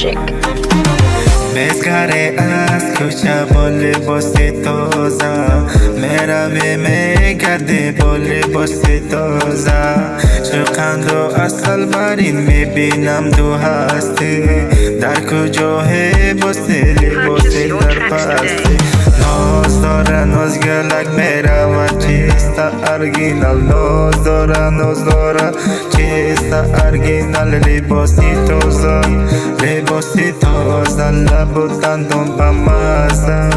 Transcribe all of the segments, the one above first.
magic. مزگاری از کوچه بولibоси تازه میروی میگردی بولibоси تازه چه قند و اصل برین میبینم دو هستی در کجای بوسی لیباسی در پستی ناز داره ناز گلک میرود چیستا ارگینال ناز داره چیستا ارگینال لیباسی تازه لب و دندون بمزه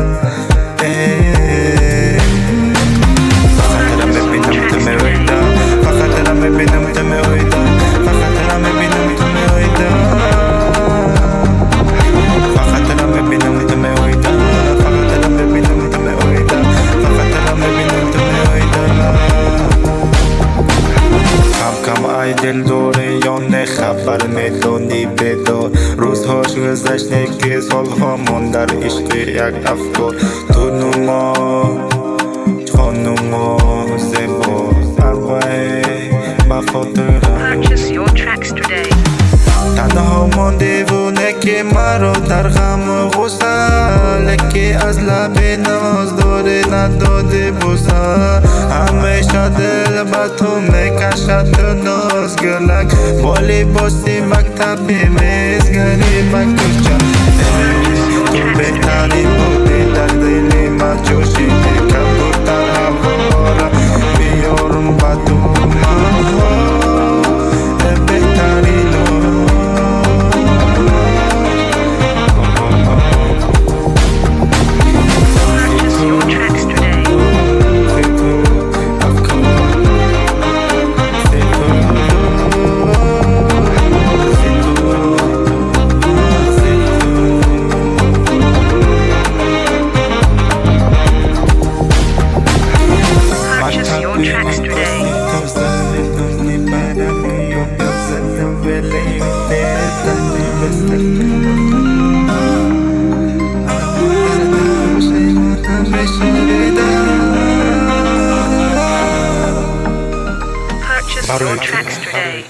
فقط دارم ببینم تو میویده فقط دارم ببینم تو میویده فقط دارم ببینم تو میویده فقط دارم ببینم تو میویده فقط دارم ببینم تو میویده فقط دارم ببینم تو میویده کم ای دل دوریان خبر میدونی بدار روزهاش گذشته که سالهامون در عشق یک افکار تو نما خانوما زیبا اوای با خاطرم تنها من دیوونه که مرا در غم و غصه که از لب ناز داره نداده بوسه همیشه دل با تو میکشد ناز گلک بولibоси مکتبی مزگری بکوچه تو بهتری بودی در دل من جوشیدی کبوتر هوا را بیارم با تو بهتری tracks today. Purchase your tracks today.